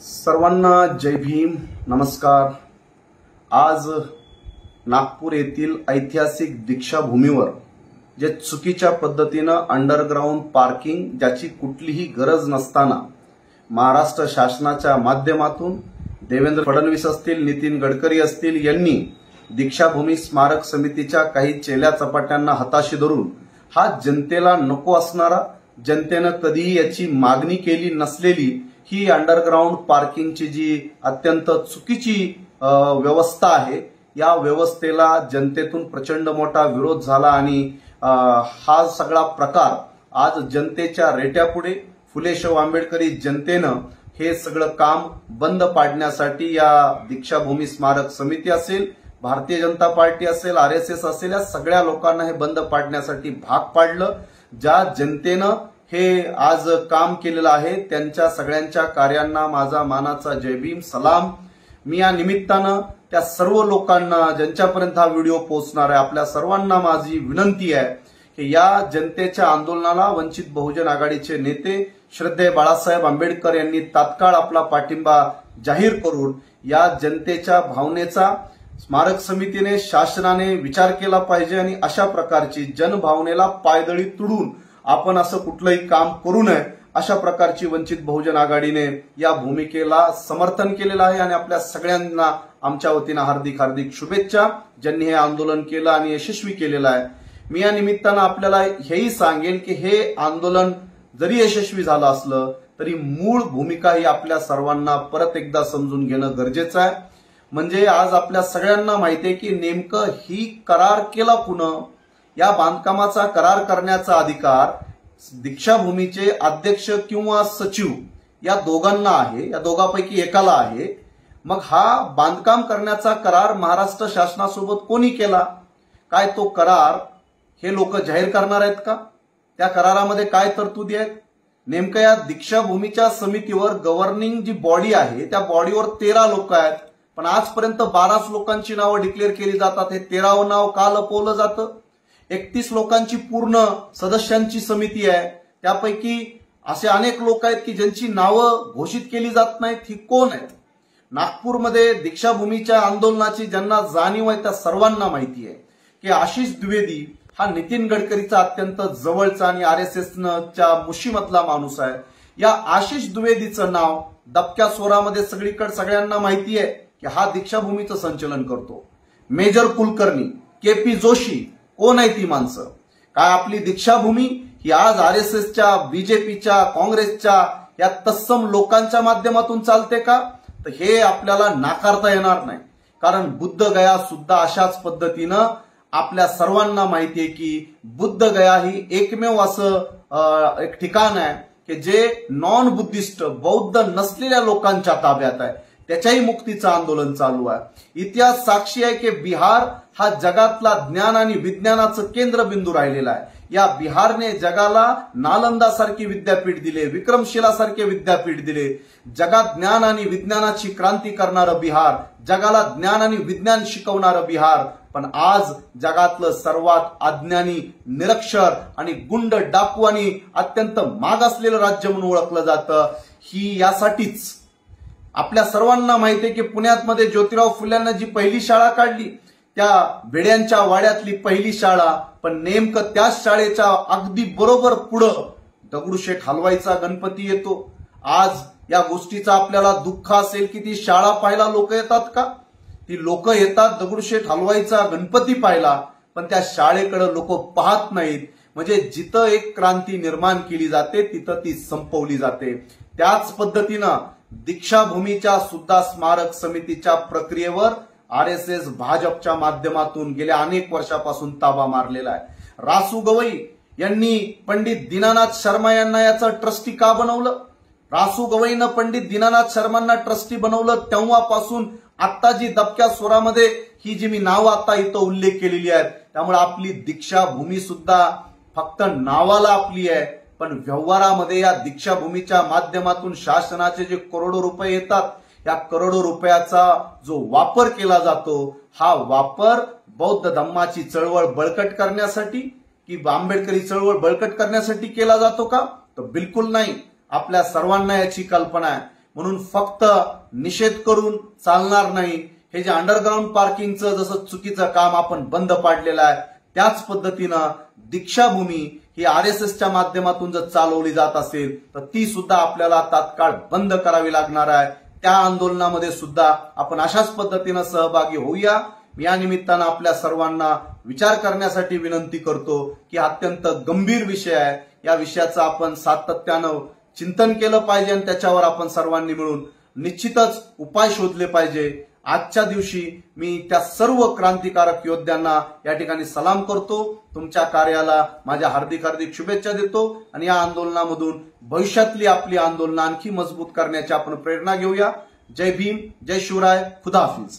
सर्वांना जय भीम, नमस्कार। आज नागपूर येथील ऐतिहासिक दीक्षाभूमीवर जे चुकीच्या पद्धतीनं अंडरग्राउंड पार्किंग ज्याची कुठलीही गरज नसताना महाराष्ट्र शासनाच्या माध्यमातून देवेंद्र फडणवीस असतील, नितीन गडकरी असतील यांनी दीक्षाभूमी स्मारक समितीच्या काही चेल्या चपाट्यांना हाताशी धरून हा जनतेला नको असणारा, जनतेनं कधीही याची मागणी केली नसलेली ही अंडरग्राउंड पार्किंगची जी अत्यंत चुकीची व्यवस्था आहे, या व्यवस्थेला जनतेतून प्रचंड मोठा विरोध झाला आणि हा सगळा प्रकार आज जनतेच्या रेट्यापुढे फुले शाहू आंबेडकरी जनतेनं हे सगळं काम बंद पाडण्यासाठी या दीक्षाभूमी स्मारक समिती असेल, भारतीय जनता पार्टी असेल, आरएसएस असेल, या सगळ्या लोकांना हे बंद पाडण्यासाठी भाग पाडलं। ज्या जनतेनं हे आज काम केलेलं आहे त्यांच्या सगळ्यांच्या कार्यांना माझा मानाचा जय भीम, सलाम। मी या निमित्तानं त्या सर्व लोकांना ज्यांच्यापर्यंत हा व्हिडिओ पोहोचणार आहे, आपल्या सर्वांना माझी विनंती आहे की या जनतेच्या आंदोलनाला वंचित बहुजन आघाडीचे नेते श्रद्धेय बाळासाहेब आंबेडकर यांनी तात्काळ आपला पाठिंबा जाहीर करून या जनतेच्या भावनेचा स्मारक समितीने, शासनाने विचार केला पाहिजे आणि अशा प्रकारची जनभावनेला पायदळी तुडून आपण असं कुठलंही काम करू नये, अशा प्रकारची वंचित बहुजन आघाडीने या भूमिकेला समर्थन केलेलं आहे आणि आपल्या सगळ्यांना आमच्या वतीनं हार्दिक हार्दिक शुभेच्छा, ज्यांनी हे आंदोलन केलं आणि यशस्वी केलेलं आहे। मी या निमित्तानं आपल्याला हेही सांगेन की हे आंदोलन जरी यशस्वी झालं असलं तरी मूळ भूमिका ही आपल्या सर्वांना परत एकदा समजून घेणं गरजेचं आहे। म्हणजे आज आपल्या सगळ्यांना माहिती आहे की नेमकं ही करार केला कुणं, या बांधकामाचा करार करण्याचा अधिकार दीक्षाभूमीचे अध्यक्ष किंवा सचिव या दोघांना आहे, या दोघांपैकी एकाला आहे। मग हा बांधकाम करण्याचा करार महाराष्ट्र शासनासोबत कोणी केला? काय तो करार हे लोक जाहीर करणार आहेत का? त्या करारामध्ये काय तरतुदी आहेत? नेमकं या दीक्षाभूमीच्या समितीवर गव्हर्निंग जी बॉडी आहे त्या बॉडीवर 13 लोक आहेत, पण आजपर्यंत 12 लोकांची नावं डिक्लेअर केली जातात। हे 13वं नाव का लपवलं जातं? 31 लोकांची पूर्ण सदस्यांची समिती आहे, त्यापैकी असे अनेक लोक आहेत की ज्यांची नावं घोषित केली जात नाहीत। ही कोण आहेत? नागपूरमध्ये दीक्षाभूमीच्या आंदोलनाची ज्यांना जाणीव आहे त्या सर्वांना माहिती आहे की आशिष द्विवेदी हा नितीन गडकरीचा अत्यंत जवळचा आणि आरएसएसच्या मुशीमधला माणूस आहे। या आशिष द्विवेदीचं नाव दबक्या स्वरामध्ये सगळीकडे सगळ्यांना माहिती आहे की हा दीक्षाभूमीचं संचलन करतो। मेजर कुलकर्णी, केपी जोशी, कोण आहे ती माणसं? काय आपली दीक्षाभूमी ही आज आरएसएसच्या, बीजेपीच्या, काँग्रेसच्या या तत्सम लोकांच्या माध्यमातून चालते का? तर हे आपल्याला नाकारता येणार नाही, कारण बुद्धगया सुद्धा अशाच पद्धतीनं आपल्या सर्वांना माहिती आहे की बुद्धगया ही एकमेव असं एक ठिकाण आहे की जे नॉन बुद्धिस्ट, बौद्ध नसलेल्या लोकांच्या ताब्यात आहे, त्याच्याही मुक्तीचं आंदोलन चालू आहे। इतिहास साक्षी आहे की बिहार हा जगातला ज्ञान आणि विज्ञानाचं केंद्रबिंदू राहिलेला आहे। या बिहारने जगाला नालंदा सारखी विद्यापीठ दिले, विक्रमशिला सारखे विद्यापीठ दिले। जगात ज्ञान आणि विज्ञानाची क्रांती करणारं बिहार, जगाला ज्ञान आणि विज्ञान शिकवणारं बिहार, पण आज जगातलं सर्वात अज्ञानी, निरक्षर आणि गुंड, डाकू आणि अत्यंत मागासलेलं राज्य म्हणून ओळखलं जातं। ही यासाठीच आपल्या सर्वांना माहिती आहे की पुण्यामध्ये ज्योतिराव फुल्यांना जी पहिली शाळा काढली, त्या भेड्यांच्या वाड्यातली पहिली शाळा, पण नेमकं त्याच शाळेच्या अगदी बरोबर पुढं दगडूशेठ हलवाईचा गणपती येतो। आज या गोष्टीचा आपल्याला दुःख असेल की ती शाळा पाहायला लोक येतात का? ती लोक येतात दगडूशेठ हलवाईचा गणपती पाहायला, पण त्या शाळेकडे लोक पाहत नाहीत। म्हणजे जिथं एक क्रांती निर्माण केली जाते तिथं ती संपवली जाते। त्याच पद्धतीनं दीक्षाभूमीच्या सुद्धा स्मारक समितीच्या प्रक्रियेवर आरएसएस, भाजपच्या माध्यमातून गेल्या अनेक वर्षापासून ताबा मारलेला आहे। रासू गवई यांनी पंडित दीनानाथ शर्मा यांना याचं ट्रस्टी का बनवलं? रासू गवईनं पंडित दीनानाथ शर्मांना ट्रस्टी बनवलं तेव्हापासून आता जी दबक्या स्वरामध्ये ही जी मी नावं आता इथं उल्लेख केलेली आहेत, त्यामुळे आपली दीक्षाभूमी सुद्धा फक्त नावाला आपली आहे, पण व्यवहारामध्ये या दीक्षाभूमीच्या माध्यमातून शासनाचे जे करोडो रुपये येतात, या करोडो रुपयाचा जो वापर केला जातो, हा वापर बौद्ध धम्माची चळवळ बळकट करण्यासाठी की आंबेडकरी चळवळ बळकट करण्यासाठी केला जातो का? तर बिलकुल नाही। आपल्या सर्वांना याची कल्पना आहे। म्हणून फक्त निषेध करून चालणार नाही. हे जे अंडरग्राऊंड पार्किंगचं जसं चुकीचं काम आपण बंद पाडलेलं आहे, त्याच पद्धतीनं दीक्षाभूमी ही आरएसएसच्या माध्यमातून जर चालवली जात असेल तर ती सुद्धा आपल्याला तात्काळ बंद करावी लागणार आहे. त्या आंदोलनामध्ये सुद्धा आपण अशाच पद्धतीनं सहभागी होऊया. मी या निमित्तानं आपल्या सर्वांना विचार करण्यासाठी विनंती करतो की अत्यंत गंभीर विषय आहे. या विषयाचं आपण सातत्यानं चिंतन केलं पाहिजे आणि त्याच्यावर आपण सर्वांनी मिळून निश्चितच उपाय शोधले पाहिजे. आजच्या दिवशी मी त्या सर्व क्रांतिकारक योद्ध्यांना या ठिकाणी सलाम करतो. तुमच्या कार्याला माझ्या हार्दिक शुभेच्छा देतो आणि या आंदोलनामधून भविष्यातली आपली आंदोलनं आणखी मजबूत करण्याची आपण प्रेरणा घेऊया. जय भीम, जय शिवराय, खुदा हाफिज.